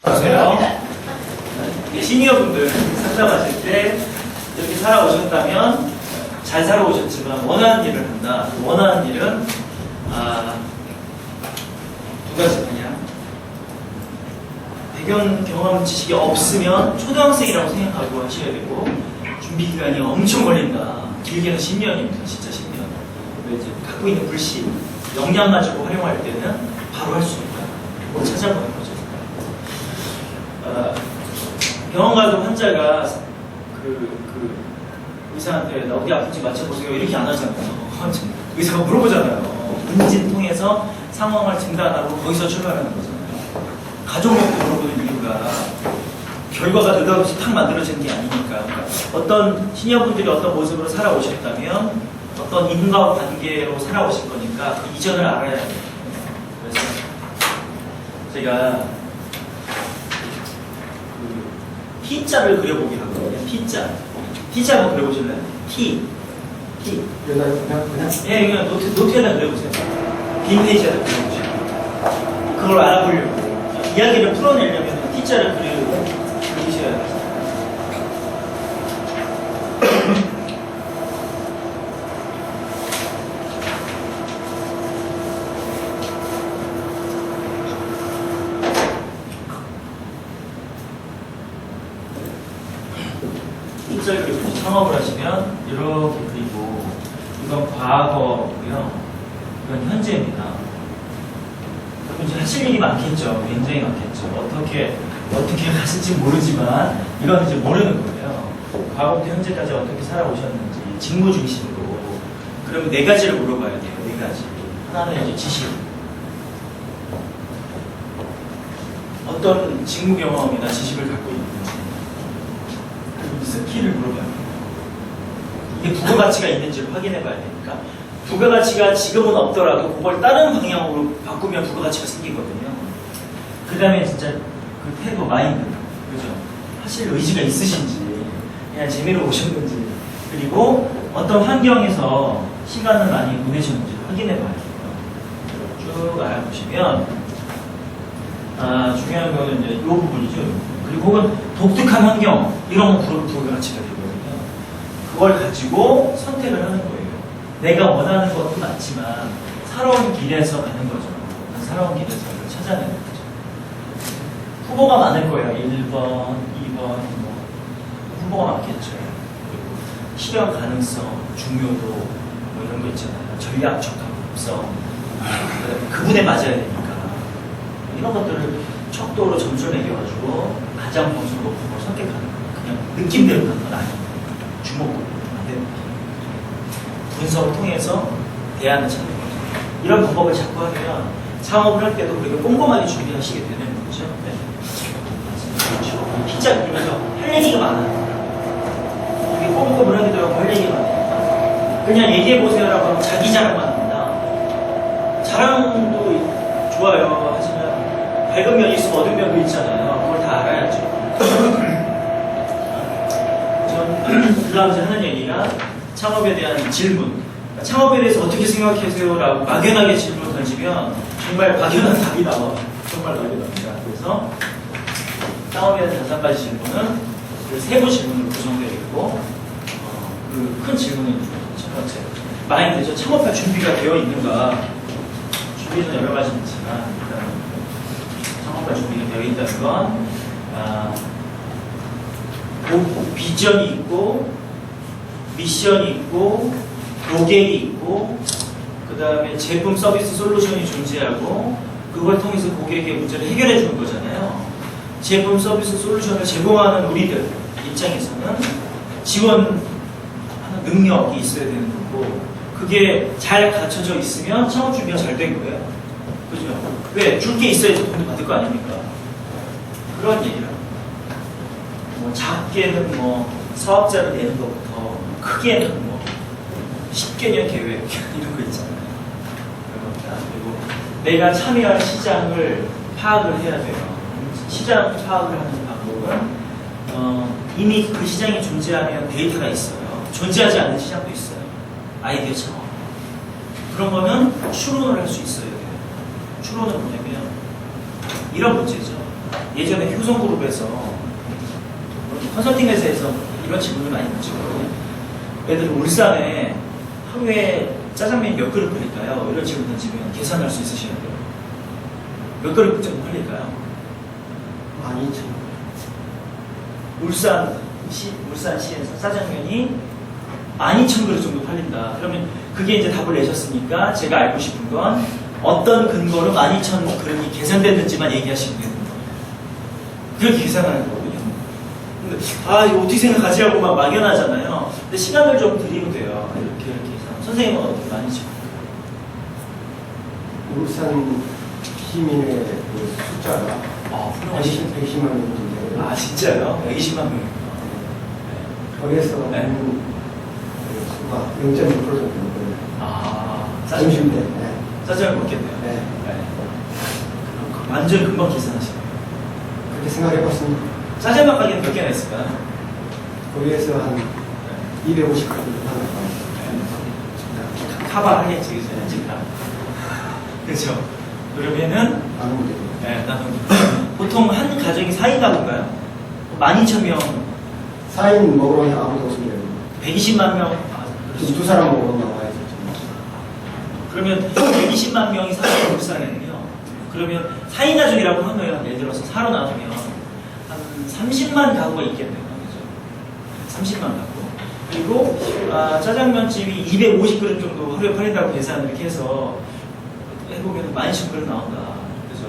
보세요. 시니어분들 상담하실 때 이렇게 살아오셨다면 잘 살아오셨지만 원하는 일을 한다. 원하는 일은 두 가지 그냥 배경 경험 지식이 없으면 초등학생이라고 생각하고 하셔야 되고 준비 기간이 엄청 걸린다. 길게는 10년입니다. 진짜 10년. 이제 갖고 있는 불씨 역량 가지고 활용할 때는 바로 할 수 있다. 뭐 찾아보는 거죠. 병원 가도 환자가 의사한테 나 어디 아픈지 맞춰보세요 이렇게 안 하잖아요. 의사가 물어보잖아요. 문진 통해서 상황을 진단하고 거기서 출발하는 거잖아요. 가족력도 물어보는 이유가 결과가 느닷없이 탁 만들어지는 게 아니니까. 그러니까 어떤 시니어분들이 어떤 모습으로 살아오셨다면 어떤 인과관계로 살아오신 거니까 그 이전을 알아야 돼요. 그래서 제가 T자를 그려보기 하거든요. T자 한번 그려보실래요? T. 그냥? 예, 그냥 노트에다 그려보세요. 빈 페이지에다 그려보세요. 그걸 알아보려고. 이야기를 풀어내려면 T자를 그리셔야 돼요. T자를 그리고 창업을 하시면 이렇게 그리고 이건 과거고요. 이건 현재입니다. 이제 하실 일이 많겠죠. 굉장히 많겠죠. 어떻게 가실지 모르지만 이건 이제 모르는 거예요. 과거부터 현재까지 어떻게 살아오셨는지 직무 중심으로. 그러면 네 가지를 물어봐야 돼요. 네 가지. 하나는 이제 지식. 어떤 직무 경험이나 지식을 갖고 있는지. 그리고 스킬을 물어봐야 돼요. 이게 부가가치가 있는지를 확인해 봐야 되니까. 부가가치가 지금은 없더라도 그걸 다른 방향으로 바꾸면 부가가치가 생기거든요. 그 다음에 진짜 그 태도, 마인드. 그죠? 하실 의지가 있으신지, 그냥 재미로 오셨는지, 그리고 어떤 환경에서 시간을 많이 보내셨는지 확인해 봐야 돼요. 쭉 알아보시면, 중요한 거는 이제 이 부분이죠. 그리고 혹은 독특한 환경, 이런 건 부가가치가 되거든요. 그걸 가지고 선택을 하는 거예요. 내가 원하는 것도 맞지만 살아온 길에서 가는 거죠. 살아온 길에서 찾아내는 거죠. 후보가 많을 거예요. 1번, 2번, 뭐 후보가 많겠죠. 그리고 실현 가능성, 중요도 뭐 이런 거 있잖아요. 전략 적합성, 그분에 맞아야 되니까 이런 것들을 척도로 점수를 매겨가지고 가장 점수 높은 걸 선택하는 거예요. 그냥 느낌대로 가는 건 아니에요. 주목으로 안 되는 거예요. 분석을 통해서 대안을 찾는 거죠. 이런 방법을 자꾸 하면 창업을 할 때도 그렇게 꼼꼼하게 준비하시게 되는 거죠. 네. 그렇죠. 피자 그리면서 할 얘기가 많아요. 이게 꼼꼼을 하기도 하고 할 얘기가 많아요. 그냥 얘기해보세요라고 하면 자기 자랑만 합니다. 자랑도 좋아요. 하지만 밝은 면이 있으면 어두운 면도 있잖아요. 그걸 다 알아야죠. 그 다음 이제 하는 얘기가 창업에 대한 질문. 창업에 대해서 어떻게 생각하세요? 라고 막연하게 질문을 던지면 정말 막연한 답이 나와요. 정말 막연합니다. 그래서 창업에 대한 5가지 질문은 그 세부 질문으로 구성되어 있고 그 큰 질문은 첫 번째 마인드죠. 창업할 준비가 되어 있는가. 준비는 여러 가지 있지만 일단 창업할 준비가 되어 있다는 건 비전이 있고 미션이 있고 고객이 있고 그 다음에 제품 서비스 솔루션이 존재하고 그걸 통해서 고객의 문제를 해결해 주는 거잖아요. 제품 서비스 솔루션을 제공하는 우리들 입장에서는 지원하는 능력이 있어야 되는 거고 그게 잘 갖춰져 있으면 창업 준비가 잘 된 거예요. 그죠? 왜? 줄 게 있어야지 돈도 받을 거 아닙니까? 그런 얘기를 합니다. 뭐 작게는 뭐 사업자를 내는 것부터 크게는 뭐 10개년 계획 이런 거 있잖아요. 그리고 내가 참여할 시장을 파악을 해야 돼요. 시장 파악을 하는 방법은 이미 그 시장이 존재하면 데이터가 있어요. 존재하지 않는 시장도 있어요. 아이디어 창업. 그런 거는 추론을 할 수 있어야 돼요. 추론은 뭐냐면 이런 문제죠. 예전에 효성그룹에서 컨설팅 회사에서 이런 질문을 많이 묻거든요. 예를 들어 울산에 하루에 짜장면 몇 그릇 팔릴까요? 이런 질문 던지면 계산할 수 있으시나요? 몇 그릇 정도 팔릴까요? 12,000원. 울산시에서 짜장면이 12,000그릇 정도 팔린다. 그러면 그게 이제 답을 내셨으니까 제가 알고 싶은 건 어떤 근거로 12,000그릇이 계산됐는지만 얘기하시면 되는 거예요. 그렇게 계산하는 거거든요. 근데 이거 어떻게 생각하지? 하고 막 막연하잖아요. 근데 시간을 좀 드리면 돼요. 이렇게 선생님은 어떻게 많이 짚어요? 울산 시민의 그 숫자가 훌륭하시죠. 110만 명 정도. 진짜요? 120만 명이요. 거기에서 네. 수가 0.6% 정도 되거든요. 짜장면. 네. 짜장면 먹겠네요. 네. 완전 금방 계산하시네요. 그렇게 생각해봤습니다. 짜장면 가게는 몇 개나 있을까요? 거기에서 한 250 정도 하는 거. 카바하겠지, 그죠? 현직다. 그렇죠. 그러면은, 나누면 되고. 네, 보통 한 가정이 4인 가구인가요? 12,000명, 4인 먹으러 아무도 없으면 120만 명. 두 사람 먹으러 나와야죠. 그러면 120만 명이 사는 울산에는요. 그러면 4인 가족이라고 하면 예를 들어서 4로 나누면 한 30만 가구가 있겠네요. 그죠? 30만 가구. 그리고 짜장면집이 250그릇 정도 하루에 팔린다고 계산을 이렇게 해서 해보면 12,000그릇 나온다. 그래서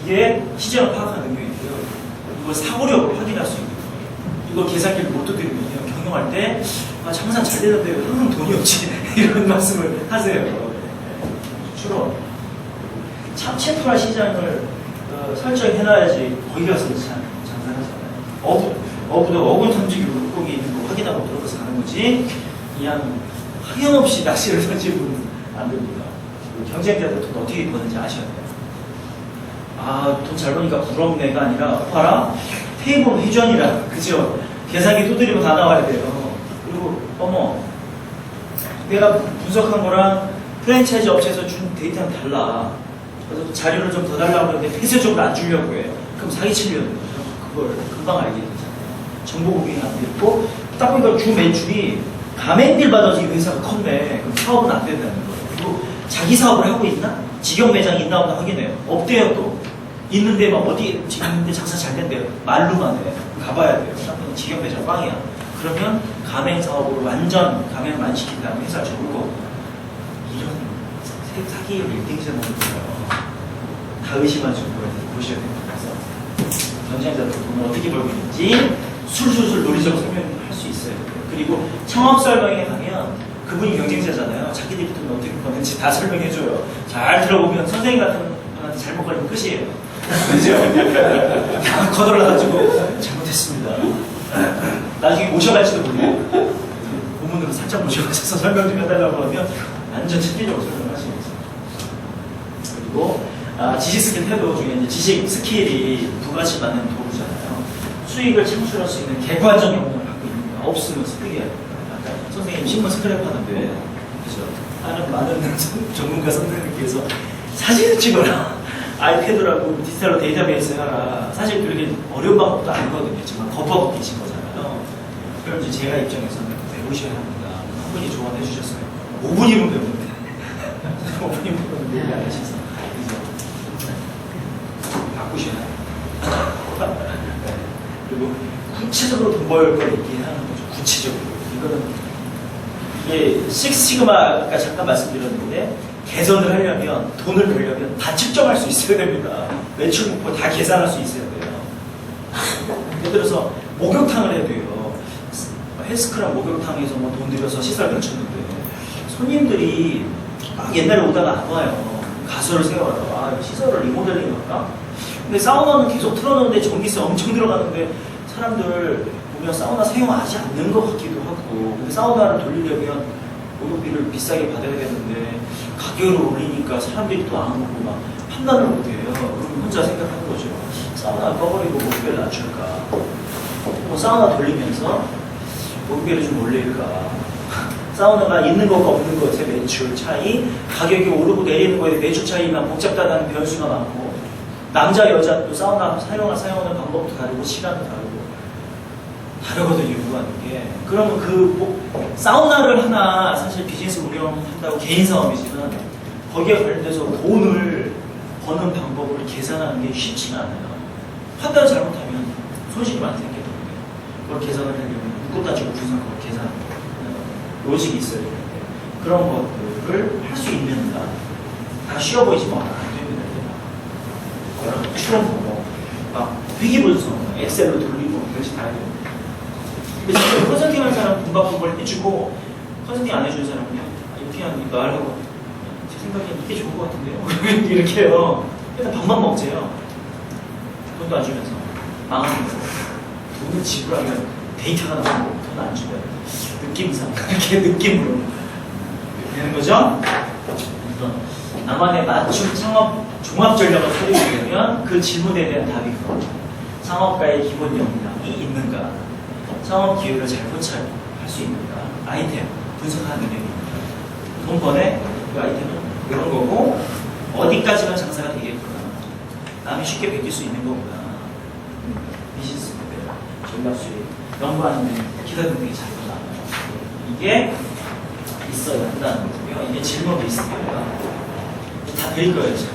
이게 시장을 파악하는 능력이고요. 이걸 사고력으로 확인할 수 있는 거예요. 이거 계산기를 못 두드리면요. 경영할 때 장사 잘 되는데 왜 항상 돈이 없지? 이런 말씀을 하세요. 주로 참치프라 시장을 설정해놔야지 거기 가서 장사를 하잖아요. 어군 탐지기로 물고기 있는 거 확인하고 들어가서 가는 거지 그냥 하염없이 낚시를 던지면 안 됩니다. 경쟁자들 돈 어떻게 버는지 아셔야 돼요. 돈 잘 버니까 부럽네가 아니라 봐라 테이블 회전이라 그죠? 계산기 두드리고 다 나와야 돼요. 그리고 내가 분석한 거랑 프랜차이즈 업체에서 준 데이터는 달라. 그래서 자료를 좀 더 달라고 하는데 폐쇄적으로 안 주려고 해요. 그럼 사기치려는 거죠. 그걸 금방 알게 되잖아요. 정보 공개가 안 됐고, 딱 보니까 주 매출이 가맹비를 받아서 이 회사가 컸네. 그럼 사업은 안 된다는 거예요. 그리고 자기 사업을 하고 있나? 직영 매장이 있나 없나 확인해요. 없대요 또. 있는데 막 어디 지금 있는데 장사 잘 된대요. 말로만 해. 가봐야 돼요. 딱 보면 직영 매장 빵이야. 그러면 가맹 사업으로 완전 가맹을 안 시킨 다음에 회사를 접고 이런 사기를 1등이자 먹는 거예요. 다 의심하시고 보셔야 됩니다. 그래서 경쟁자들 돈을 어떻게 벌고 있는지 술술술 논리적으로 설명할 수 있어요. 그리고 창업 설명회 가면 그분이 경쟁자잖아요. 자기들이 돈 어떻게 버는지 다 설명해줘요. 잘 들어보면 선생님 같은 분한테 잘못 걸리면 끝이에요. 그죠? 거들어가지고 잘못했습니다. 나중에 모셔갈지도 모르고 고문으로 살짝 모셔가셔서 설명 좀 해달라고 하면 완전 체계적으로 설명을 하시겠어요. 그리고 지식 스킬 태도 중에 이제 지식 스킬이 두 가지 받는 도구잖아요. 수익을 창출할 수 있는 객관적 역량을 갖고 있는 거 없으면 스크랩 아까 선생님 신문 스크랩 하는데 그죠? 많은 전문가 선생님께서 사진을 찍어라. 아이패드라고 디지털로 데이터베이스 해라. 사실 그렇게 어려운 방법도 아니거든요. 정말 겁하고 계신 거잖아요. 그럼 이제 제가 입장에서는 배우셔야 합니다. 한 분이 조언해 주셨어요. 5분이면 배우는데 5분이면 배우는데 얘기 안 하셔서 바꾸셔야 해요. 그리고 구체적으로 돈 벌 걸 얘기하는 거죠. 구체적으로. 이거는 이게 식스시그마 아까 잠깐 말씀드렸는데 개선을 하려면 돈을 벌려면 다 측정할 수 있어야 됩니다. 매출 목표 다 계산할 수 있어야 돼요. 예를 들어서 목욕탕을 해도요. 헬스클럽 목욕탕에서 뭐 돈 들여서 시설 갖췄는데 손님들이 막 옛날에 오다가 안 와요. 가설을 세워라. 시설을 리모델링 할까? 근데 사우나는 계속 틀어놓는데 전기세 엄청 들어가는데 사람들 보면 사우나 사용하지 않는 것 같기도 하고 근데 사우나를 돌리려면 목욕비를 비싸게 받아야 되는데 가격을 올리니까 사람들이 또 안 오고 막 판단을 못해요. 그럼 혼자 생각하는 거죠. 사우나 꺼버리고 목욕비를 낮출까? 뭐 사우나 돌리면서 목욕비를 좀 올릴까? 사우나가 있는 것과 없는 것의 매출 차이, 가격이 오르고 내리는 거에 매출 차이가 복잡하다는 변수가 많고 남자 여자 또 사우나 사용하는 방법도 다르고 시간도 다르거든요. 누가 이게. 그러면 사우나를 하나 사실 비즈니스 운영한다고 개인 사업이지만 거기에 관련돼서 돈을 버는 방법을 계산하는 게 쉽지가 않아요. 판단을 잘못하면 손실이 많이 생기거든요. 그걸 계산을 하려면 묶고 따지고 분석하고 계산하는 로직이 있어야 되는데 그런 것들을 할 수 있는가. 다 쉬워 보이지만 안 됩니다. 여러분 추론 보고 막 위기 분석, 엑셀로 돌리고 그것이 다 해야 됩니다. 근데 진짜 컨설팅 하는 사람 분박분걸 해주고 컨설팅 안 해주는 사람은 이렇게 하니까 하려고 제 생각엔 이게 좋은 것 같은데요. 이렇게 해요. 일단 밥만 먹재요. 돈도 안 주면서 망하는 거예요. 돈을 지불하면 데이터가 나오고 돈 안 주면 느낌상 그렇게 느낌으로 되는 거죠. 나만의 맞춤 창업 종합 전략을 소개해드리면 그 질문에 대한 답이 그겁니다. 창업가의 기본 역량이 있는가? 창업 기회를 잘 포착할 수 있는가? 아이템 분석하는 능력입니다. 돈번에 그 아이템은 이런 거고 어디까지만 장사가 되겠구나. 남이 쉽게 베낄 수 있는 거구나. 비즈니스 모델, 전략 수익, 연구하는 기타 등등이 잘 나와요. 이게 있어야 한다는 거고요. 이게 질문 리스트예요. 다 드릴 거예요, 제가.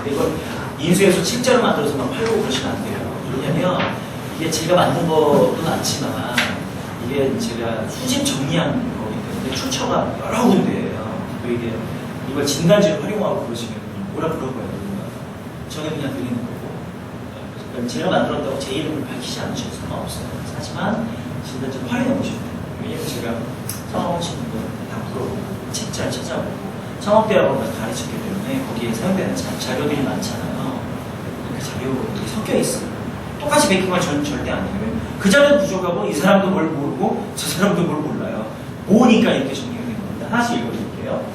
이걸 인수해서 책자로 만들어서 막 팔고 그러시면 안 돼요. 왜냐면 이게 제가 만든 것도 많지만 이게 제가 수집 정리한 거기 때문에 출처가 여러 군데예요. 또 이게 이걸 진단지를 활용하고 그러시면 뭐라 그럴 거예요. 저는 그냥 드리는 거고. 그러니까 제가 만들었다고 제 이름을 밝히지 않으셔도 상관없어요. 하지만 진단지를 활용해 보셔야 돼요. 왜냐면 제가 창업하시는 분다 물어보고 책자를 찾아보고 창업대학원을 가르쳤기 때문에 거기에 사용되는 자료들이 많잖아요. 그 자료들이 섞여 있어요. 똑같이 베낀 건 절대 아니에요. 그 자료도 부족하고 이 사람도 뭘 모르고 저 사람도 뭘 몰라요. 모으니까 이렇게 정리가 된 겁니다. 하나씩 읽어드릴게요.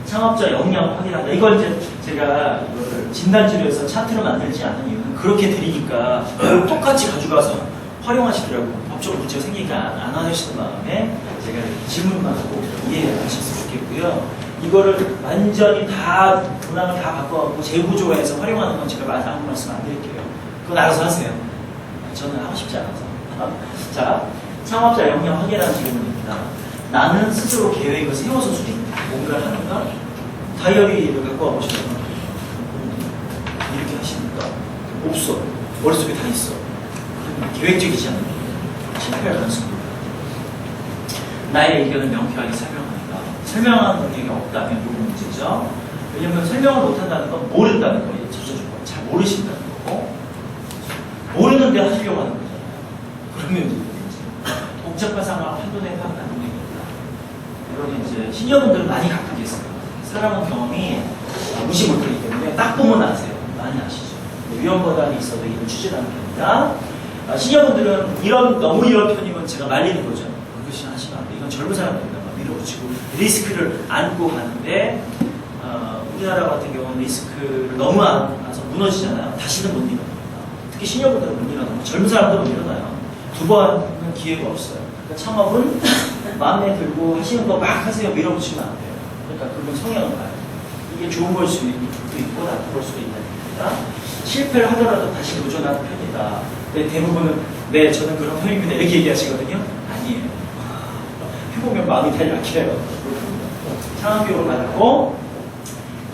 창업자 역량 확인한다. 이걸 이제 제가 이거를 진단지로해서 차트를 만들지 않은 이유는 그렇게 드리니까 똑같이 가져가서 활용하시더라고요. 법적으로 문제가 생기니까 안 하시는 마음에 제가 질문만 하고 이해하셨으면 좋겠고요. 이거를 완전히 다 문항을 다 바꿔갖고 재구조화해서 활용하는 건 제가 아무 말씀 안 드릴게요. 그건 알아서 하세요. 저는 하고 싶지 않아서. 자, 창업자 역량 확인하는 질문입니다. 나는 스스로 계획을 세워서 뭔가를 하는가? 다이어리를 갖고 와보시면 이렇게 하십니까? 없어. 머릿속에 다 있어. 계획적이지 않은 실패할 가능성이 있습니다. 나의 의견을 명쾌하게 설명합니다. 설명하는 능력이 없다면 이건 문제죠. 왜냐면 설명을 못한다는 건 모른다는 거예요. 저조조건 잘 모르신다는 거고 모르는데 하시려고 하는 거잖아요. 그러면 복잡한 상황 한눈에 파악하는 능력입니다. 이건 이제 시니어분들은 많이 갖고 계세요. 사람은 경험이 무시 못하기 때문에 딱 보면 아세요. 많이 아시죠. 위험보단이 있어도 이걸 추진하는 편이다. 시니어분들은 너무 이런 편이면 제가 말리는 거죠. 그것이 하시면 안 돼. 이건 젊은 사람들이다. 밀어붙이고 리스크를 안고 가는데 우리나라 같은 경우는 리스크를 너무 안아서 무너지잖아요. 다시는 못 일어납니다. 특히 시니어분들은 못 일어나고 젊은 사람도 못 일어나요. 두 번은 기회가 없어요. 그러니까 창업은 마음에 들고 하시는 거 막 하세요. 밀어붙이면 안 돼요. 그러니까 그분 성향은 봐요. 이게 좋은 걸 수도 있고 나쁜 걸 수도 있다. 실패를 하더라도 다시 도전하는 편이다. 근데 대부분은 네 저는 그런 편입니다. 이렇게 얘기하시거든요. 아니에요. 해보면 마음이 다 약해요. 창업교육을 받았고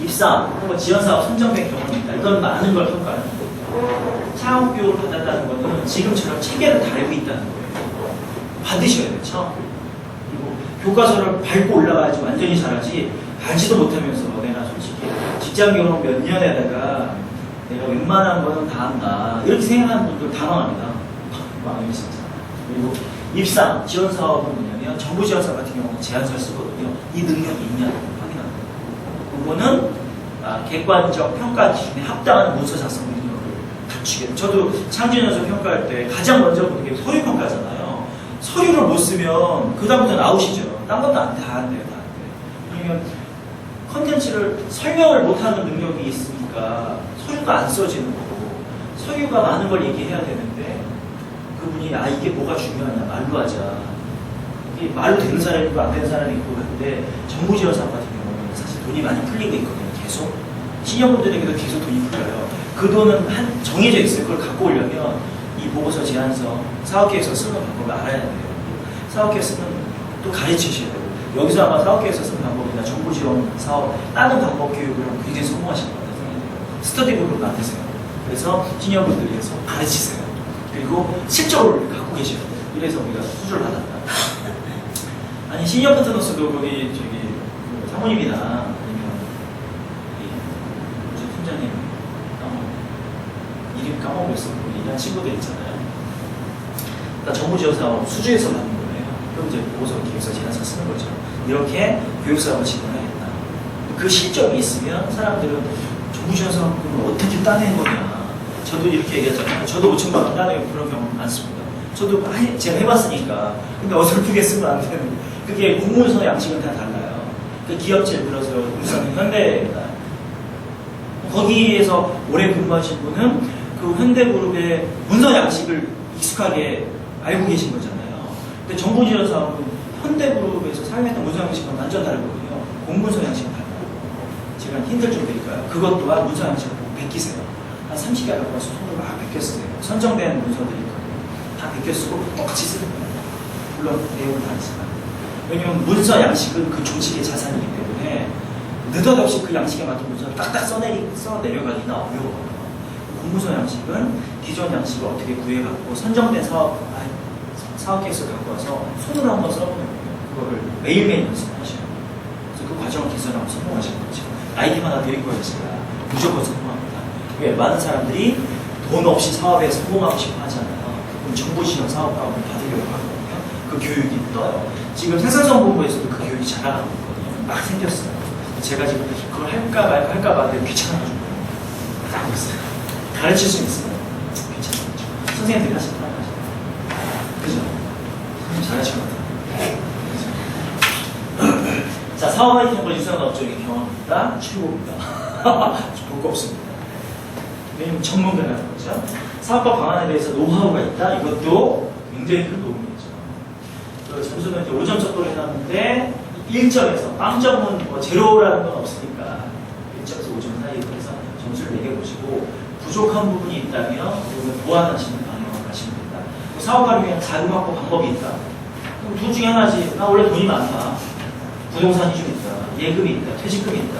입사 혹은 지원사업 선정된 경험입니다. 이건 많은 걸 평가하는 거예요. 창업교육을 받았다는 것은 지금처럼 체계를 달고 있다는 거예요. 받으셔야 돼요. 창업교육. 그리고 교과서를 밟고 올라가야지 완전히 잘하지 알지도 못하면서 내가 솔직히 직장 경험 몇 년에다가 내가 웬만한 거는 다 한다. 이렇게 생각하는 분들 당황합니다. 망하기 진짜. 그리고 입상, 지원 사업은 뭐냐면 정부 지원 사업 같은 경우는 제안서를 쓰거든요. 이 능력이 있냐 확인하는 거예요. 그거는 객관적 평가 기준에 합당한 문서 작성 능력을 갖추게 돼요. 저도 창진연수 평가할 때 가장 먼저 보는 게 서류 평가잖아요. 서류를 못 쓰면 그 다음부터는 아웃이죠. 딴 것도 다 안 돼요. 다 안 돼요. 그러면 컨텐츠를 설명을 못하는 능력이 있으니까 서류도 안 써지는 거고 서류가 많은 걸 얘기해야 되는데 그분이 이게 뭐가 중요하냐 말로 하자. 이게 말로 되는 사람이 있고 안 되는 사람이 있고 한데 정부 지원 사업 같은 경우는 사실 돈이 많이 풀리고 있거든요. 계속 시니어분들에게도 계속 돈이 풀려요. 그 돈은 정해져 있어요. 그걸 갖고 오려면 이 보고서 제안서, 사업계획서 쓰는 방법을 알아야 돼요. 사업계획 쓰는 또 가르치셔야 되고 여기서 아마 사업계획서 쓰는 방법이나 정부 지원 사업 다른 방법 교육을 하면 굉장히 성공하실 것 같아요. 스터디북을 만드세요. 그래서 시니어분들에게서 가르치세요. 그리고 실적을 갖고 계셔야 돼요. 이래서 우리가 수주를 받았다. 아니 시니어 파트너스도 거기 저기 사모님이나 아니면 우리 팀장님 이름 까먹었어. 우리 일한 친구들 있잖아요. 그러니까 정부 지원 사업 수주에서 받는 거예요. 그럼 이제 보고서 기획서 제안서 쓰는 거죠. 이렇게 교육 사업을 진행하겠다. 그 실적이 있으면 사람들은 정부 지원 사업을 어떻게 따낸 거냐. 저도 이렇게 얘기하잖아요. 저도 5천만 원 따내고 그런 경험 많습니다. 저도 제가 해봤으니까. 근데 어설프게 쓰면 안 되는. 그게 공문서 양식은 다 달라요. 그 기업체 들어서 우선 현대입니다. 거기에서 오래 근무하신 분은 그 현대그룹의 문서 양식을 익숙하게 알고 계신 거잖아요. 근데 정부 지원 사업은 현대그룹에서 사용했던 문서 양식은 완전 다르거든요. 공문서 양식은 달라요. 제가 힌트를 좀 드릴까요? 그것 또한 문서 양식을 꼭 베끼세요. 한 30개 갖고 와서 손으로 막 베껴 쓰세요. 선정된 문서들이 있거든요. 다 베껴 쓰고 똑같이 쓰는 거예요. 물론 내용은 다르지만. 왜냐면 문서 양식은 그 조직의 자산이기 때문에 느닷없이 그 양식에 맞는 문서를 딱딱 써내려가기가 어려워요. 공문서 양식은 기존 양식을 어떻게 구해갖고 선정된 사업계획서를 갖고 와서 손으로 한번 써보는 거예요. 그거를 매일매일 연습하셔요. 그래서 그 과정을 개선하고 성공하시는 거죠. 아이템 하나 드릴 거예요, 제가. 무조건 성공합니다. 왜? 많은 사람들이 돈 없이 사업에 성공하고 싶어 하잖아요. 그럼 정부 지원 사업가를 받으려고 하거든요. 그 교육이 떠요. 지금 생산성본부에서도 그 교육이 잘 나가고 있거든요. 막 생겼어요. 제가 지금 그걸 할까 말까 되게 귀찮아가지고 하고 있어요. 가르칠 수 있어요. 괜찮죠. 선생님들이 하시는 거 하죠. 그죠? 선생님 잘하시는 것 같아요. 그죠? 자, 사업 아이템을 유사한 업종의 경험입니다. 출고입니다. 볼 거 없습니다. 왜냐면 전문가라는 거죠. 사업과 방안에 대해서 노하우가 있다. 이것도 굉장히 큰 도움이죠. 점수는 이제 5점 척도를 해놨는데 1점에서 빵점은 뭐 제로라는 건 없으니까 1점에서 5점 사이에 해서 점수를 매겨보시고 부족한 부분이 있다면 그러면 보완하시는 방향으로 가시면 됩니다. 사업가를 위한 자금 확보 방법이 있다. 그럼 둘 중에 하나지. 나 원래 돈이 많다. 부동산이 좀 있다. 예금이 있다. 퇴직금이 있다.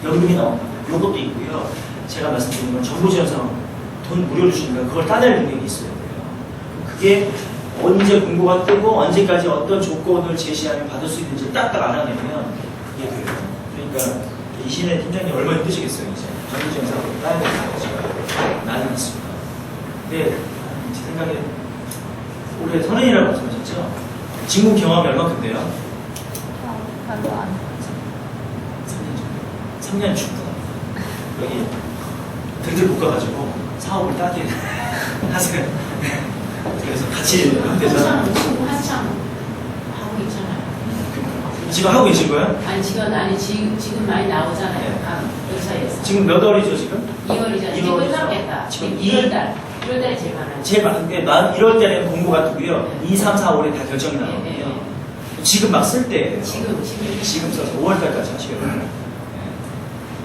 연금이 나온다. 요것도 있고요. 제가 말씀드린 건 정부 지원 사업 돈 무료로 주니까 그걸 따낼 능력이 있어야 돼요. 그게 언제 공고가 뜨고 언제까지 어떤 조건을 제시하면 받을 수 있는지 딱딱 알아내면 그게 돼요. 그러니까 이신의 팀장님 얼마나 힘드시겠어요, 이제. 정부 지원 사업을 따야 되는 난리 났습니다. 근데 제 생각에 올해 30이라고 말씀하셨죠? 직무 경험이 얼마큼 돼요? 별로 안. 3년 정도. 3년 충분합니다. 여기 들들 묶어가지고 사업을 따게 하세요. 그래서 같이 하면 되잖아요. 지금 한참 하고 있잖아요. 지금 하고 계신 거예요? 아니 지금 많이 나오잖아요. 네. 각 회사에서. 지금 몇 월이죠, 지금? 2월이잖아요. 지금 끝나겠다. 지금 1월달. 1월달에 제일 많아요. 제일 많은데, 난 1월 달에는 공고가 뜨고요. 네. 2, 3, 4, 5월에 다 결정이 네, 나거든요. 네. 지금 막 쓸 때예요. 지금 써서 5월 달까지 하시게 돼요. 네.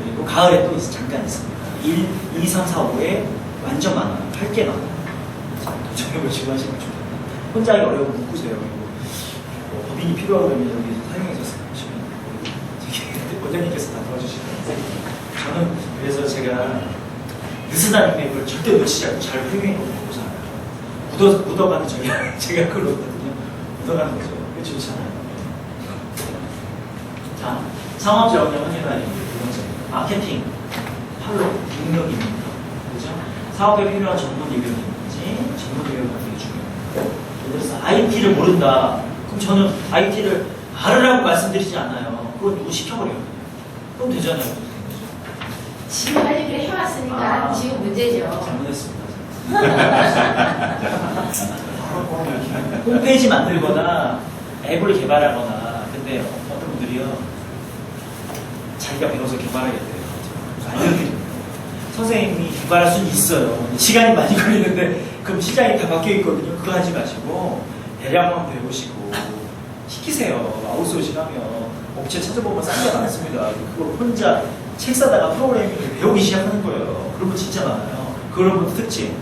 그리고 가을에 또 잠깐 있습니다. 1, 2, 3, 4, 5에 완전 많아요. 8개 많아요. 정력을 지원하시는 게 좋겠다. 혼자 하기 어려우면 묶으세요. 그리고 뭐 법인이 필요하면 여기 사용해서 쓰시면 원장님께서 다 도와주시면 저는 그래서 제가 느슨한 인맥을 절대 놓치지 않고 잘 활용해보고 살아요. 묻어가는 제가 그걸 놓거든요. 묻어가는 거죠. 그게 좋잖아요. 자, 상업적 역량 확인하는 두 번째, 마케팅, 팔로, 능력입니다. 그죠? 사업에 필요한 전문 리뷰는 전문 교육이 되게 중요해요. 예를 들어서 IT를 모른다. 그럼 저는 IT를 알으라고 말씀드리지 않아요. 그건 누구 시켜버려요. 그럼 되잖아요. 지금 할 얘기를 해왔으니까 지금 문제죠. 잘못했습니다. 홈페이지 만들거나 앱을 개발하거나 근데 어떤 분들이요 자기가 배워서 개발하겠대요. 알려드립니다. 선생님이 개발할 수는 있어요. 시간이 많이 걸리는데 그럼 시장이 다 바뀌어 있거든요. 그거 하지 마시고 대량만 배우시고 시키세요. 아웃소싱 하면 업체 찾아보면 싼 게 많습니다. 그거 혼자 책 사다가 프로그래밍을 배우기 시작하는 거예요. 그런 분 진짜 많아요. 그런 분 특징.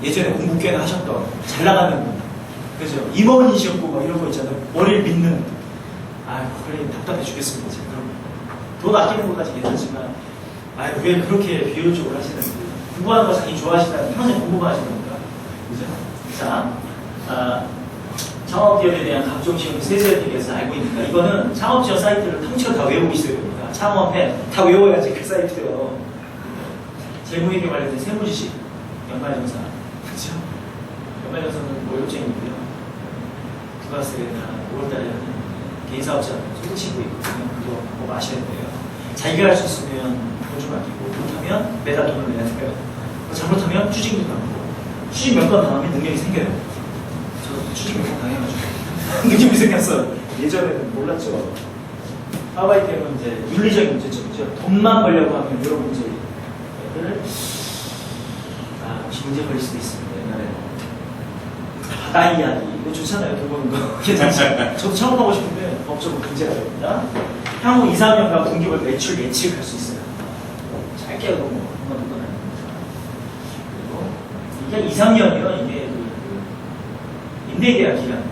예전에 공부 꽤나 하셨던, 잘 나가는 분. 그죠? 임원이셨고, 막 이런 거 있잖아요. 머리를 믿는. 아유, 그래, 답답해 죽겠습니다, 지금. 돈 아끼는 것까지 괜찮지만, 아유, 왜 그렇게 비효율적으로 하시는지. 공부하는 거 자기 좋아하시다면 평생 공부만 하시는 겁니다. 그죠? 자, 창업기업에 대한 각종 시험을 세세하게 대해서 알고 있는가? 이거는 창업지원 사이트를 통째로 다 외우고 있어야 됩니다. 창업해 다 외워야지 그 사이트요. 재무회계 관련된 세무지식, 연말정산, 그죠? 연말정산은 월요일이고요. 부가세를 다 5월달에 하는 개인사업자 소득 신고 있거든요. 그거 꼭 아셔야 돼요. 자기가 할 수 있으면 돈 좀 아끼고, 못하면 매달 돈을 내야 돼요. 잘못하면 추징도 당하고, 추징 몇 번 당하면 능력이 생겨요. 저 추징 몇 번 당해가지고 능력이 생겼어요. 예전에는 몰랐죠. 하와이템은 이제 윤리적인 문제점이죠. 돈만 벌려고 하면 이런 문제를 혹시 문제 걸릴 수도 있습니다. 옛날에 바다 이야기 이거 좋잖아요. 돈 버는 거 괜찮죠. 저도 창업하고 싶은데 법적으로 문제가 됩니다. 향후 2, 3년간 분기별 매출 예측할 수 있어요. 짧게 하고 뭐 한번 돈 그리고 이게 2, 3년이요. 이게 임대계약 기간입니다.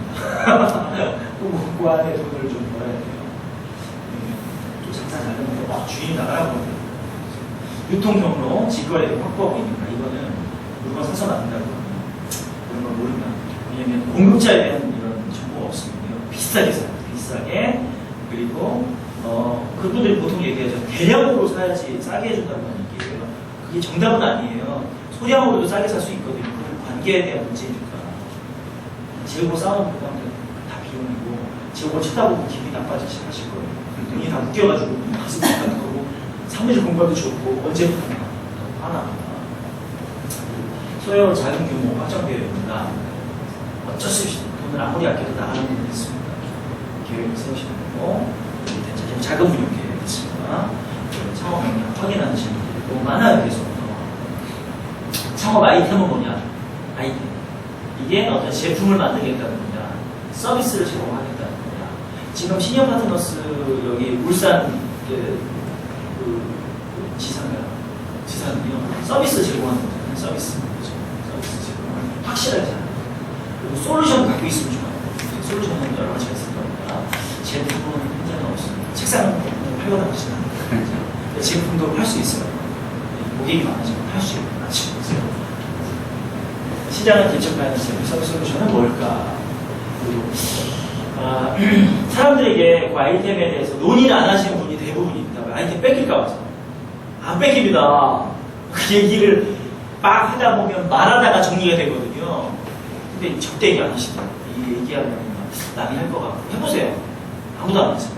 그 안에 돈을 좀 벌어야 돼요. 또 장사 잘 되는데 주인이 나가라고 합니다. 유통경로, 직거래를 확보하고 있는가. 이거는 물건 사서 만든다고 하면 그런 걸 모른다. 왜냐면 공급자에 대한 이런 정보가 없습니다. 비싸게 사요. 비싸게. 그리고 그분들이 보통 얘기하죠. 대량으로 사야지 싸게 해준다고 하는 얘기예요. 그게 정답은 아니에요. 소량으로도 싸게 살 수 있거든요. 그건 관계에 대한 문제니까. 재고 쌓아놓은 것보다는 다 비용이고, 재고 쳐다보면 기분이 나빠지실 거예요. 돈이 다 묶여가지고 가슴 아픈 거고, 사무실 공부도 좋고, 언제부터 하나. 소요 작은 규모 확정되어 있습니다. 어쩔 수 없이 돈을 아무리 아껴도 나가는 분이 있습니다. 계획을 세우시는 거고, 작은 분용 계획이 있습니다. 창업 역량 확인하는 질문들이 너무 많아요, 계속. 창업 아이템은 뭐냐? 아이템. 이게 어떤 제품을 만들겠다는 거냐, 서비스를 제공하겠다는 거냐. 지금 시니어 파트너스 여기 울산 지산은요, 서비스 제공하는 거잖아요. 서비스 제공을 확실하게 잘하는 거예요. 그리고 솔루션 갖고 있으면 좋아요. 솔루션은 여러 가지가 있을 겁니다. 제품은 현재는 없습니다. 책상은 팔거나 그러진 않아요. 제품도 팔 수 있어요. 고객이 많아지면 팔 수 있는 아침이 있어요. 시장을 개척하는 서비스 솔루션은 뭘까? 그리고 사람들에게 그 아이템에 대해서 논의를 안 하시는 분이 대부분입니다. 아이템 뺏길까 봐서. 안 뺏깁니다. 그 얘기를 막 하다 보면 말하다가 정리가 되거든요. 근데 절대 얘기 안 하시더라고요. 이 얘기하면 남이 할 것 같고. 해보세요. 아무도 안 하세요.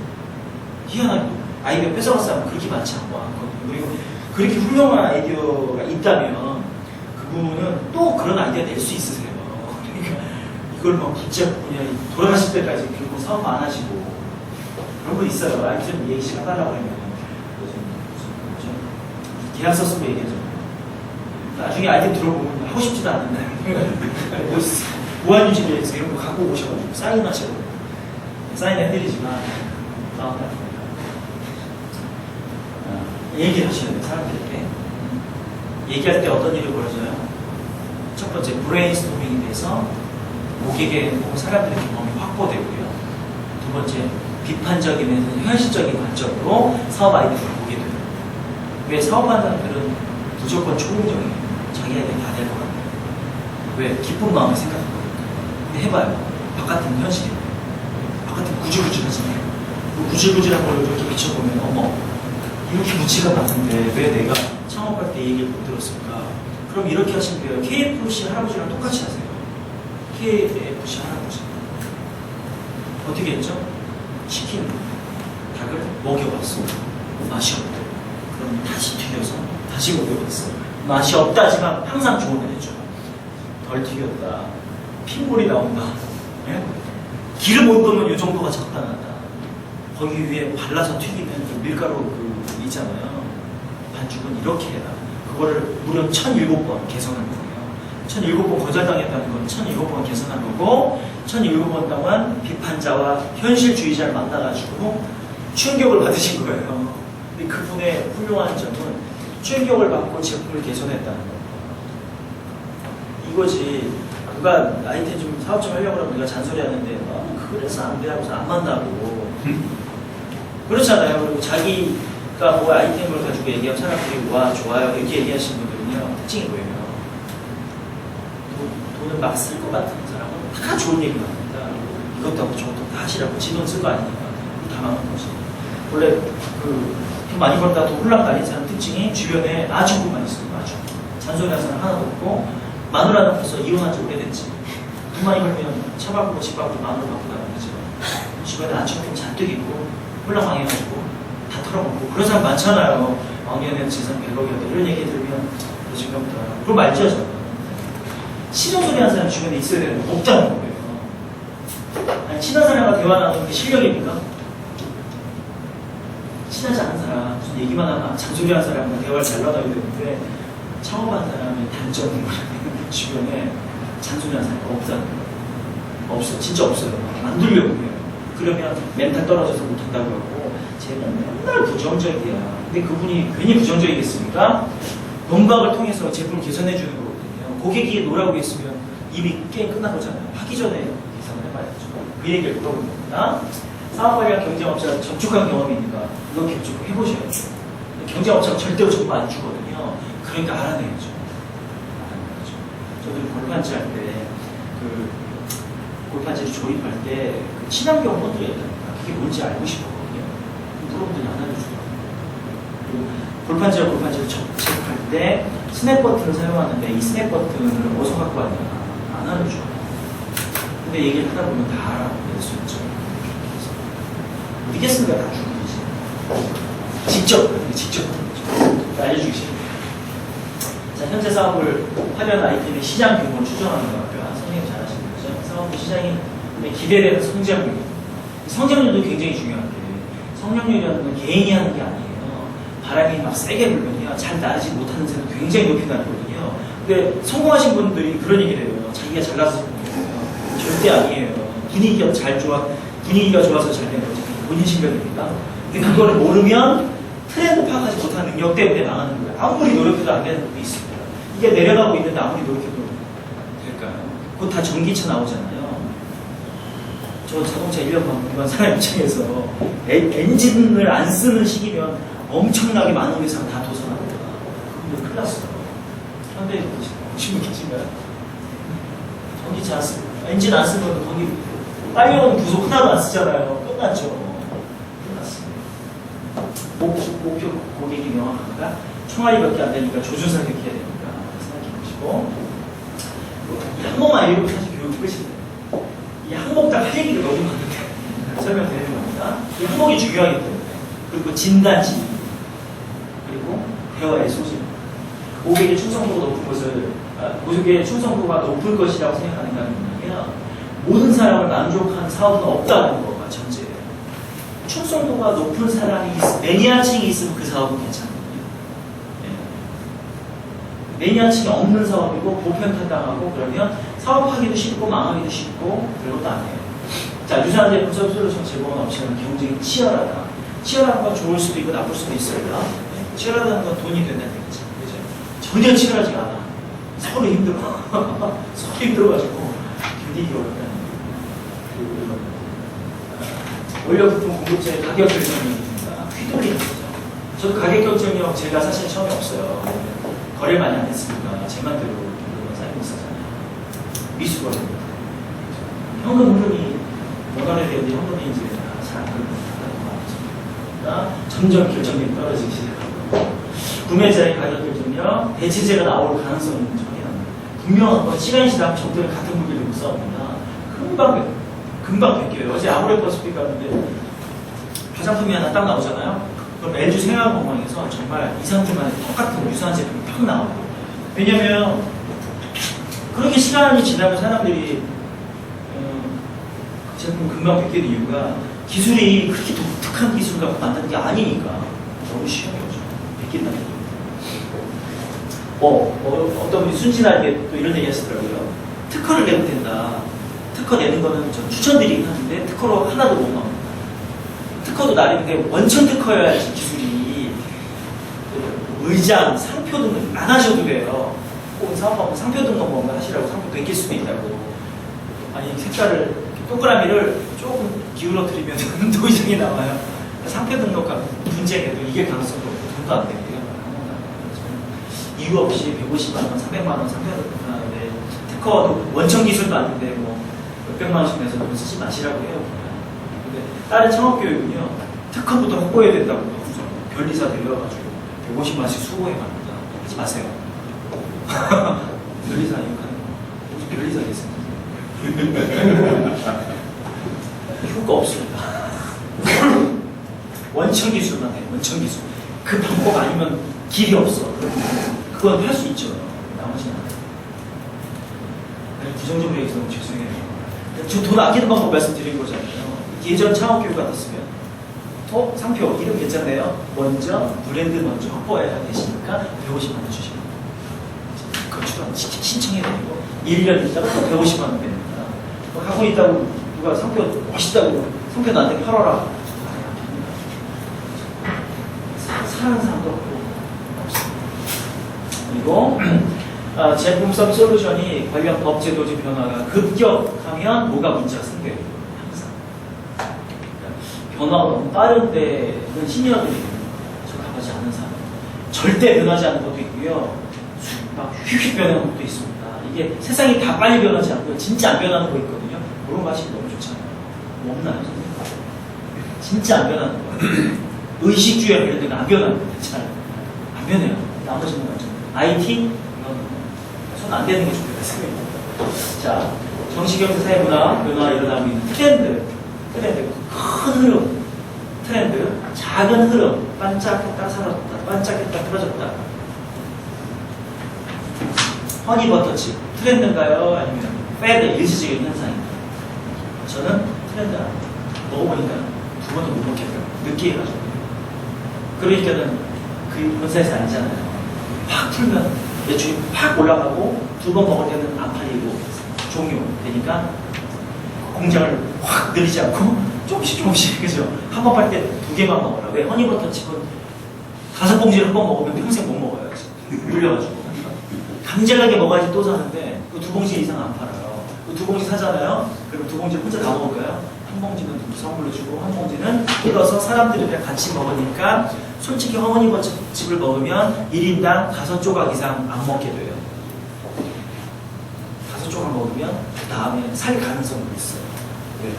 희한하게 아이디어 뺏어갈 사람은 그렇게 많지 않거든요. 그리고 그렇게 훌륭한 아이디어가 있다면 그분은 또 그런 아이디어 낼 수 있으세요. 그러니까 이걸 막 붙잡고 그냥 돌아가실 때까지 결국 사업 안 하시고 그런 분 있어요. 아이템 얘기 시작하려고 하면 계약서 쓰고 얘기하죠. 나중에 아이템 들어보면 하고 싶지도 않는데 무한유지에서 이런 거 갖고 오셔가지고 사인하시고 사인해드리지만 마음 나쁩니다. 얘기를 하셔야 돼요. 사람들에게. 얘기할 때 어떤 일이 벌어져요? 첫 번째, 브레인스토밍이 돼서 고객의 혹은 사람들의 경험이 확보되고요. 두 번째, 비판적이면서 현실적인 관점으로 사업 아이디어를 보게 돼요. 왜 사업하는 사람들은 무조건 초능적이에요. 자기에게 다 될 것 같아요. 왜? 기쁜 마음에 생각하거든요. 근데 해봐요. 바깥은 현실이에요. 바깥은 구질구질하잖아요. 그 구질구질한 걸로 이렇게 비춰보면 어머, 이렇게 무치가 많은데 왜 내가 창업할 때 얘기를 못 들었을까? 그럼 이렇게 하시면 돼요. KFC 할아버지랑 똑같이 하세요. KFC 할아버지. 어떻게 했죠? 치킨, 닭을 먹여봤어. 맛이 없대. 그럼 다시 튀겨서 다시 먹여봤어. 맛이 없다지만 항상 조언을 해줘. 덜 튀겼다. 핏물이 나온다. 네? 기름 온도는 이 정도가 적당하다. 거기 위에 발라서 튀기면 그 밀가루 그 있잖아요. 반죽은 이렇게 해라. 그거를 무려 1007번 개선한 거예요. 1007번 거절당했다는 건 1007번 개선한 거고 1007번 동안 비판자와 현실주의자를 만나가지고 충격을 받으신 거예요. 근데 그분의 훌륭한 점은 충격을 받고 제품을 개선했다는 거. 이거지. 누가 나한테 좀 사업 좀 하려고 그러면 내가 잔소리하는데 그래서 안 돼 하고서 안 만나고 그렇잖아요. 그리고 자기가 뭐 아이템을 가지고 얘기하면 사람들이 와 좋아요 이렇게 얘기하시는 분들은요 특징이 뭐예요? 돈을 막 쓸 것 같은 사람은 다 좋은 얘기만 합니다. 이것도 하고 저것도 다 하시라고 지 돈 쓸 거 아니니까 다 망한 거지. 원래 돈 많이 벌다 돈 홀랑다니는 사람 특징이 주변에 아주 많이 있어요. 아주 잔소리하는 사람 하나도 없고 마누라는 벌써 이혼한 지 오래됐지. 돈 많이 벌면 차 바꾸고 집 바꾸고 마누라 바꾸고 하는 거지. 주변에 아청품 잔뜩 있고 홀랑망해가지고 다 털어먹고 그런 사람 많잖아요. 왕년에는 재산 100억이었다 이런 얘기 들으면 지금부터 그걸 말죠 저는. 싫은 소리 하는 사람 주변에 있어야 되는 거 없다는 거예요. 아니 친한 사람과 대화 나누는 게 실력입니까? 친하지 않은 사람 무슨 얘기만 하면 잔소리하는 사람과 대화를 잘 나눠야 되는데 창업한 사람의 단점은 주변에 잔소리하는 사람이 없다는 거예요. 없어. 진짜 없어요. 만들려고 해요. 그러면 멘탈 떨어져서 못한다고 하고 쟤는 맨날 부정적이야. 근데 그분이 괜히 부정적이겠습니까? 논박을 통해서 제품을 개선해 주는 거거든요. 고객이 노라고 했으면 이미 게임 끝난 거잖아요. 하기 전에 계산을 해봐야죠. 그 얘기를 물어보는 겁니다. 사업관리와 경쟁업체가 접촉한 경험이니까 이거 접촉 해보셔야죠. 경쟁업체가 절대로 정보 안 주거든요. 그러니까 알아내야죠. 저도 골판지 할 때, 골판지를 조립할 때, 친환경 모듈이 있답니다. 그게 뭔지 알고 싶었거든요. 물어보더니 안 알려주더라고요. 그리고 골판지를 접촉할 때, 스냅 버튼을 사용하는데, 이 스냅 버튼을 어디서 갖고 왔냐? 안 알려줘요. 근데 얘기를 하다 보면 다 알아낼 수 있죠. 믿겠습니까? 다 주는지. 직접 알려주기 싫어요. 자, 현재 사업을 하려는 아이템의 시장 규모를 추정하는 거고요. 선생님 잘 아시는 거죠? 사업 시장이 기대되는 성장률. 성장률도 굉장히 중요한 게 성장률이라는 건 개인이 하는 게 아니에요. 바람이 막 세게 불면요. 잘 나르지 못하는 새는 굉장히 높이 나거든요. 근데 성공하신 분들이 그런 얘기를 해요. 자기가 잘나서 성공해요. 절대 아니에요. 분위기가 좋아서 잘 된 거지. 본인 실력입니다. 근데 그거를 모르면 트렌드 파악하지 못하는 능력 때문에 망하는 거예요. 아무리 노력해도 안 되는 것도 있습니다. 이게 내려가고 있는데 아무리 노력해도 될까요? 그거 다 전기차 나오잖아요. 저 자동차 1년 반공부한 사람 입장에서 엔진을 안 쓰는 시기면 엄청나게 많은 회사가 다 도산합니다. 그분들 큰일 났어요. 현대에 보시면 계신가요? 전기차 안 쓰고 엔진 안 쓰면 거기 빨려오는 부속 하나도 안 쓰잖아요. 끝났죠. 목표 고객이 명확한가? 총알이 안 되니까 조준사격 해야 되니까 생각해 보시고 이 항목만 읽으면 사실 교육 끝이에요. 이 항목당 할 얘기가 너무 많은데 설명드리는 겁니다. 이 항목이 중요하기 때문에 그리고 진단지 그리고 대화의 소질 고객의 충성도가 높은 것을 고객의 충성도가 높을 것이라고 생각하는가 하면 모든 사람을 만족하는 사업은 없다는 거가 전제예요. 충성도가 높은 사람이 매니아층이 있으면 그 사업은 괜찮거든요. 네. 매니아층이 없는 사업이고 보편타당하고 그러면 사업하기도 쉽고 망하기도 쉽고 별것도 아니에요. 자, 유사한 제품 솔루션 제공하는 업체는 경쟁이 치열하다. 치열한 건 좋을 수도 있고 나쁠 수도 있어요. 네. 치열하다는 건 돈이 된다는 얘기죠. 그죠? 전혀 치열하지가 않아. 서로 힘들어. 서로 힘들어가지고 견디기 어렵다는 원료부품 공급자의 가격 결정력입니다. 휘둘리는 거죠. 저도 가격 결정력 제가 사실 처음에 없어요. 거래를 많이 안 했으니까 제 맘대로 물건 쌓이고 있었잖아요. 미수거래입니다. 현금 흐름이 원활해야 되는데 현금이 이제 잘 안 흐르는 점점 결정력이 떨어지기 시작하고 구매자의 가격 결정력, 대체제가 나올 가능성이 전혀 분명한 건 시간이 지나면 적들은 같은 무게를 못 싸웁니다. 금방 바뀌어요. 어제 아모레 퍼시픽 갔는데 화장품이 하나 딱 나오잖아요. 그럼 LG 생활건강에서 정말 2, 3주 만에 똑같은 유사한 제품이 딱 나와요. 왜냐면 그렇게 시간이 지나면 사람들이 제품 금방 바뀌는 이유가 기술이 그렇게 독특한 기술을 갖고 만드는 게 아니니까 너무 쉬운 거죠. 바뀐다는 게. 어떤 분이 순진하게 또 이런 얘기 하시더라고요. 특허를 내면 된다. 특허 내는 거는 전 추천드리긴 하는데 특허로 하나도 못 나옵니다. 특허도 나름인데 원천 특허여야지 기술이 의장, 상표 등록 안 하셔도 돼요. 꼭 사업하면 상표 등록 뭔가 하시라고 상표 베낄 수도 있다고. 아니 색깔을 동그라미를 조금 기울어뜨리면 도의장이 나와요. 상표 등록하면 분쟁해도 이길 가능성도 없고 돈도 안 되고요. 이유 없이 150만 원, 300만 원 상표 등록하는데 특허 원천 기술도 아닌데 뭐 몇백만 원씩 내서 돈 쓰지 마시라고 해요. 근데 다른 창업교육은요 특허부터 확보해야 된다고 변리사 데려와가지고 150만 원씩 수고해 갑니다. 하지 마세요. 변리사 이거 하는 거. 무슨 변리사 계세요? 효과 없습니다. 원천 기술만 해. 원천 기술. 그 방법 아니면 길이 없어. 그건 할 수 있죠. 나머지는 안 돼요. 부정적으로 얘기해서 너무 죄송해요. 저 돈 아끼는 방법 말씀드린 거잖아요. 예전 창업교육 같았으면 상표 이름 괜찮네요. 먼저 브랜드 먼저 확보해야 되시니까 150만 원 주시면 그거 신청해야 되고 1년 있다가 또 150만 원 됩니다. 하고 있다고 누가 상표 멋있다고 상표 나한테 팔아라. 사는 사람도 없고 그리고 제품 서비스 솔루션이 관련 법 제도적 변화가 급격하면 뭐가 문제가 생겨요. 항상 변화가 너무 빠른데는 신이라고 적합하지 않은 사람 절대 변하지 않는 것도 있고요. 막 휙휙 변하는 것도 있습니다. 이게 세상이 다 빨리 변하지 않고요. 진짜 안 변하는 거 있거든요. 그런 거 하시면 너무 좋잖아요. 뭐 없나요? 진짜 안 변하는 거예요. 의식주의와 관련된 안 변하는 거예요. 잘 안 변해요. 나머지는 완전 IT 손 안 대는 게 좋겠다. 자, 정치경제 사회문화 변화가 일어나고 있는 트렌드 큰 흐름, 트렌드 작은 흐름 반짝했다 사라졌다, 반짝했다 틀어졌다. 허니버터칩 트렌드인가요? 아니면 패드 일시적인 현상인가요? 저는 트렌드 먹어보니까 두 번도 못 먹겠다. 늦게 해가지고. 그러니까는 그 본사에서 아니잖아요. 확 풀면 매출이 확 올라가고 두 번 먹을 때는 안 팔리고 종료되니까 공장을 확 늘리지 않고 조금씩 그죠? 한 번 팔 때 두 개만 먹어라. 왜? 허니버터칩은 5봉지를 한 번 먹으면 평생 못 먹어요. 물려가지고 강제하게 먹어야지 또 사는데 그 2봉지 이상 안 팔아요. 그 2봉지 사잖아요. 그럼 2봉지 혼자 다 먹을까요? 한 봉지는 선물로 주고 한 봉지는 뜯어서 사람들이랑 같이 먹으니까 솔직히 허니버터칩을 먹으면 1인당 5조각 이상 안 먹게 돼요. 5조각 먹으면 그 다음에 살 가능성이 있어요. 왜?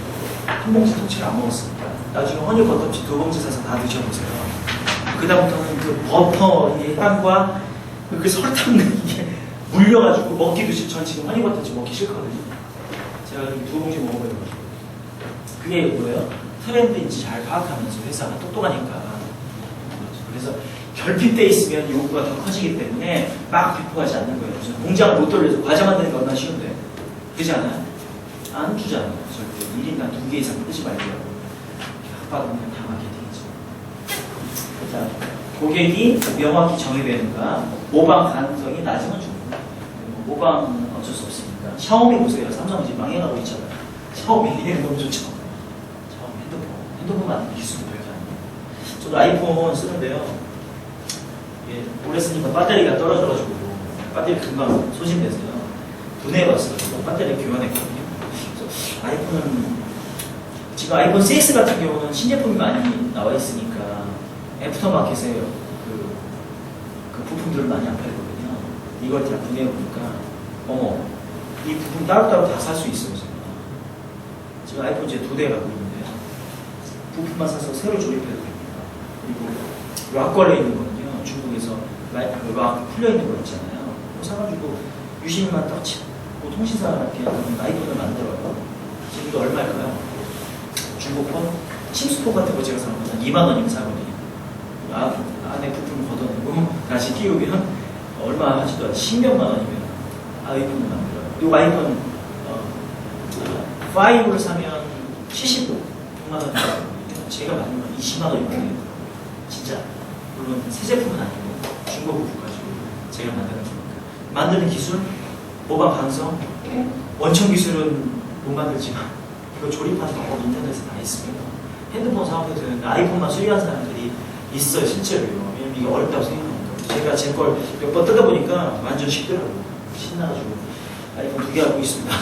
한 봉지 통째로 안 먹었으니까. 나중에 허니버터칩 2봉지 사서 다 드셔보세요. 그 다음부터는 그 버터의 향과 그 설탕 이게 물려가지고 먹기도 싫죠. 전 지금 허니버터칩 먹기 싫거든요. 제가 2봉지 먹어봐요. 그게 뭐예요? 트렌드인지 잘 파악하면서 회사가 똑똑하니까. 그래서 결핍돼 있으면 요구가 더 커지기 때문에 막 배포하지 않는 거예요. 그래서 공장을 못 돌려서 과자 만드는 게 얼마나 쉬운데. 그렇지 않아요? 안 주잖아요. 절대 1인당 2개 이상 끄지 말고요. 합박은 다 마케팅이죠. 자, 고객이 명확히 정의되는가 모방 가능성이 낮으면 줍니다. 모방은 어쩔 수 없으니까. 샤오미 보세요. 삼성 지금 망해가고 있잖아요. 샤오미 너무 좋죠. 샤오미 핸드폰 만드는 기술도 별게 아니에요. 저도 아이폰 쓰는데요. 예, 오래 쓰니까 배터리가 떨어져가지고 배터리 금방 소진돼서요. 분해해봤어요. 배터리 교환했거든요. 그래서 아이폰은 지금 아이폰 6 같은 경우는 신제품이 많이 나와 있으니까 애프터마켓에 그 부품들을 많이 안 팔거든요. 이걸 다 분해해보니까 어머 이 부품 따로따로 다 살 수 있어요. 지금 아이폰 이제 2대 갖고 있는데 부품만 사서 새로 조립해도 됩니다. 그리고 락 걸려있는 거는요. 중국에서 락 풀려있는 거 있잖아요. 그거 사가지고 유심만 딱 치고 통신사한테 아이폰을 만들어요. 지금도 얼마일까요? 중고폰? 침수폰 같은 거 제가 사는 거 2만 원이면 사거든요. 안에 부품 걷어내고 다시 끼우면 얼마 하지도 않아요. 10몇만 원이면 아이폰을 만들어요. 이 아이폰 5를 사면 76만 원 제가 만든 건 20만 원이면 돼요. 진짜 물론 새 제품은 아니고 중고 부품 가지고 제가 만드는 거니까 만드는 기술, 모방 가능성, 원천 기술은 못 만들지만 이거 조립하는 방법 인터넷에 다 있습니다. 핸드폰 사업해도 되는데 아이폰만 수리한 사람들이 있어요, 실제로요. 왜냐면 이게 어렵다고 생각합니다. 제가 제 걸 몇 번 뜯어보니까 완전 쉽더라고요. 신나가지고 아이폰 2개 갖고 있습니다.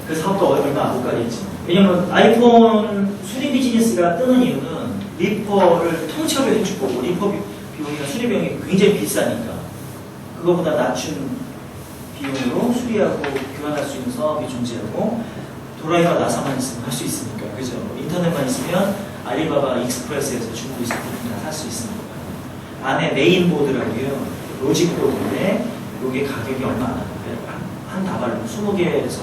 그 사업도 얼마 못 가겠지. 왜냐면 아이폰 수리 비즈니스가 뜨는 이유는 리퍼를 통째로 해주고 리퍼 비용이나 수리 비용이 굉장히 비싸니까 그거보다 낮춘 비용으로 수리하고 교환할 수 있는 사업이 존재하고 도라이와 나사만 있으면 할 수 있으니까 그죠? 인터넷만 있으면 알리바바 익스프레스에서 중국 있을 부분 다 살 수 있습니다. 안에 메인보드라고요. 로직보드인데 이게 가격이 얼마 안 하는데 한 다발로 20개에서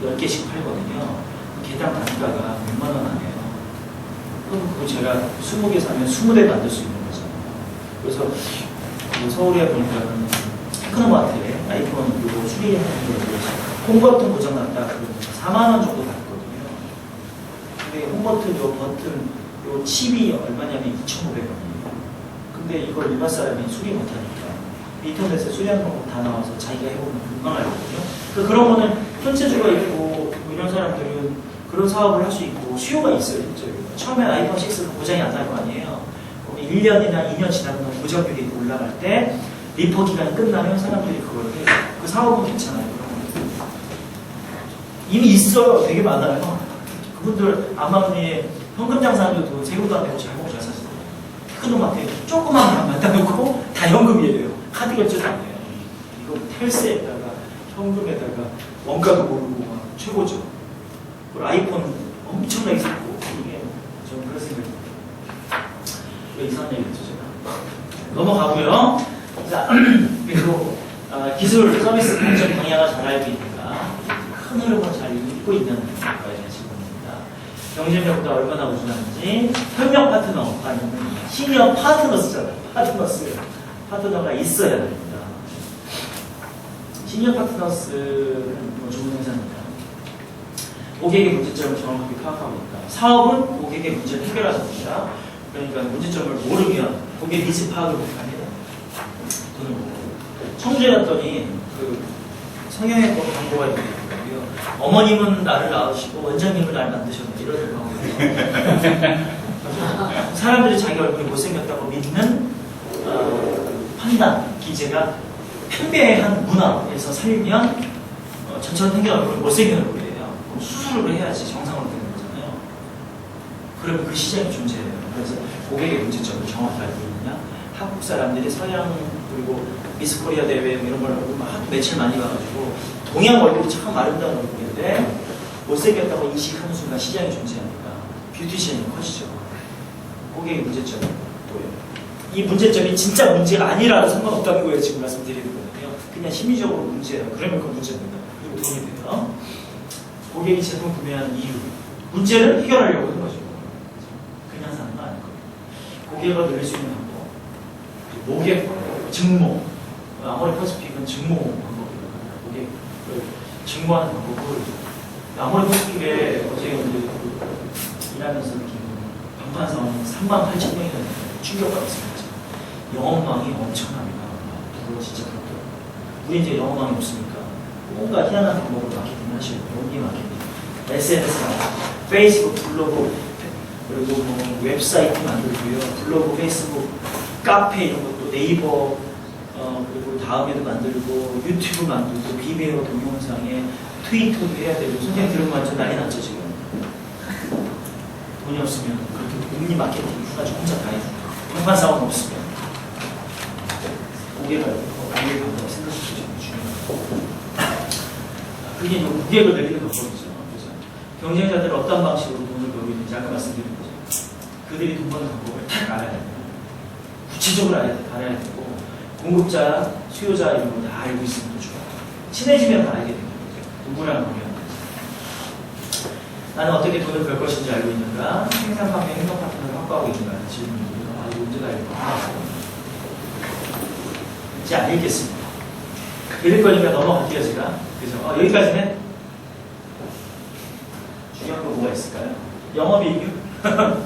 10개씩 팔거든요. 개당 단가가 6만 원 안에요. 그럼 그거 제가 20개 사면 20대 만들 수 있는 거잖아요. 그래서 서울에 보니까는 테크노마트에 아이폰 요거 수리하는 거 홈버튼 고장났다 그러면 4만 원 정도 받거든요. 근데 홈버튼 요 버튼 요 칩이 얼마냐면 2,500원이에요. 근데 이걸 일반 사람이 수리 못하니까 인터넷에 수리하는 방법 다 나와서 자기가 해보면 금방 알거든요. 그런 거는 현재주가 있고 이런 사람들은 그런 사업을 할 수 있고 수요가 있어요. 진짜. 처음에 아이폰 6가 고장이 안 날 거 아니에요. 1년이나 2년 지나면 고정률이 올라갈 때 리퍼 기간이 끝나면 사람들이 그걸 해요. 그 사업은 괜찮아요. 이미 있어요. 되게 많아요. 그분들 아마존에 현금 장사하는 데도 세금도 안 내고 잘 먹고 잘 사시더라고요. 테크노마트에 조그만 방 갖다 놓고 다 현금이에요. 카드 결제도 안 해요. 이거 텔스에다가 현금에다가 원가도 모르고 막 최고죠. 그리고 아이폰 엄청나게 샀고 이게 저는 그런 생각이 왜 이상한 얘기 했죠 제가. 넘어가고요. 자 그리고 기술 서비스 발전 방향을 잘 알고 있는가 큰 흐름을 잘 읽고 있는 거에 대한 질문입니다. 경쟁력보다 얼마나 우수한지 협력 파트너 아니면 시니어 파트너스잖아요. 파트너가 있어야 됩니다. 시니어 파트너스는 뭐 좋은 회사입니다. 고객의 문제점을 정확하게 파악하고 있다. 사업은 고객의 문제를 해결하는 것이다. 그러니까 문제점을 모르면 고객 니즈 파악을 못하면 돈을 못 벌어요. 청주에 갔더니 그 성형외과 광고가 있더라고요. 어머님은 나를 낳으시고 원장님은 나를 만드셨네 이런 광고예요. 사람들이 자기 얼굴이 못생겼다고 믿는 판단, 기제가 편배한 문화에서 살면 전처럼 생긴 얼굴이 못생긴 얼굴이에요. 그럼 수술을 해야지 정상으로 되는 거잖아요. 그러면 그 시장이 존재해요. 그래서 고객의 문제점을 정확히 알고 있느냐. 한국 사람들이 서양 그리고 미스코리아 대회 이런 걸 막 며칠 많이 봐가지고 동양 얼굴이 참 아름다운 얼굴인데 못생겼다고 인식하는 순간 시장이 존재하니까 뷰티션이 커지죠. 고객의 문제점이 뭐예요? 이 문제점이 진짜 문제가 아니라도 상관없다는 거예요. 지금 말씀드리는 거는요. 그냥 심리적으로 문제예요. 그러면 그 문제입니다. 그리고 돈이 돼요. 고객이 제품 구매하는 이유. 문제를 해결하려고 하는 거죠. 그냥 사는 거 아닐 거예요. 고객을 늘릴 수 있는 방법. 모객, 증모. 아모레 퍼시픽은 증모 방법이에요. 고객을 증모하는 방법을. 아모레 퍼시픽에 어제 일하면서 방판사원 38,000명이 충격받았습니다. 영업망이 엄청납니다. 그거 진짜 그렇더라고요. 우리 이제 영업망이 없으니까 뭔가 희한한 방법으로 마케팅을 하시고 온리 마케팅, SNS, 페이스북, 블로그, 그리고 뭐 웹사이트 만들고요. 블로그, 페이스북, 카페 이런 것도 네이버 그리고 다음에도 만들고 유튜브 만들고 비메오 동영상에 트위터도 해야 되고 선생님 들으면 완전 난리 났죠 지금. 돈이 없으면 그렇게 온리 마케팅 해가지고 혼자 다 해주고 방판사원 없으면 고객을 알릴 방법을 생각해 주시는 게 중요하고 그게 이제 고객을 늘리는 방법이죠. 그래서 경쟁자들은 어떤 방식으로 돈을 벌고 있는지 아까 말씀드린 거죠. 그들이 돈 버는 방법을 딱 알아야 돼요. 구체적으로 알아야 되고 공급자, 수요자 이런 거 다 알고 있으면 더 좋아요. 친해지면 다 알게 되는 거죠. 누구랑 보면 나는 어떻게 돈을 벌 것인지 알고 있는가? 생산 판매 행동 파트너를 확보하고 있는가? 질문이고요. 이 문제가 알고 이제 안 읽겠습니다. 읽을 거니까 넘어갈게요, 제가. 그죠? 여기까지는 중요한 거 뭐가 있을까요? 영업이익,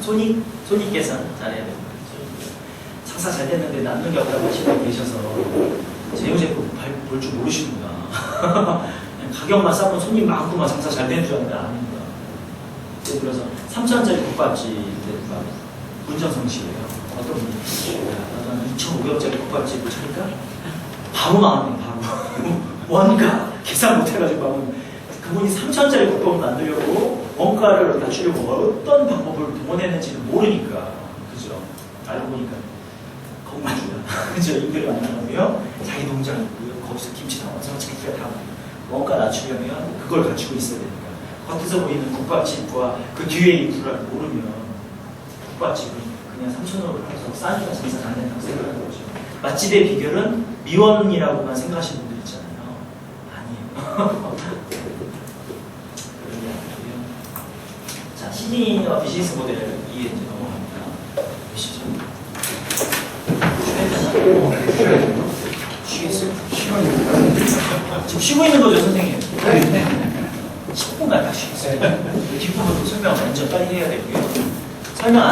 손익 계산 잘해야 됩니다. 장사 잘 됐는데 남는 게 없다고 하시는 분 계셔서 제휴제품 볼 줄 모르시는구나. 가격만 싸면 손님 많고만 장사 잘 되는 줄 알았는데 아닙니다. 예를 들어서 3,000원짜리 국밥집인데 문정성 씨예요. 어떤 분이 나는 2,500원짜리 국밥집을 차릴까? 바로 망하네, 바로. 원가 계산 못해가지고 망하면 그분이 3,000원짜리 국밥을 만들려고 원가를 낮추려고 어떤 방법을 동원했는지는 모르니까, 그죠? 알고 보니까 건물주야. 그죠? 이들을 만나면 자기 농장이 있고요. 거기서 김치 나와서 자기가 다 원가 낮추려면 그걸 갖추고 있어야 되니까. 겉에서 보이는 국밥집과 그 뒤에 인프라를 모르면 국밥집은 그냥 3,000원으로 해서 싸니까 장사가 안 된다고 생각하는 거죠. 맛집의 비결은 미원이라고만 생각하시는 분들 있잖아요. 아니에요. 그런 게 아니고요. 자, 시니와 비즈니스 모델 이해 이제 넘어갑니다. 보시죠. 쉬겠어요? 지금 쉬고 있는 거죠, 선생님? 10분간 딱 쉬겠어요. 뒷부분도 설명 먼저 빨리 해야 되고요. 설명 안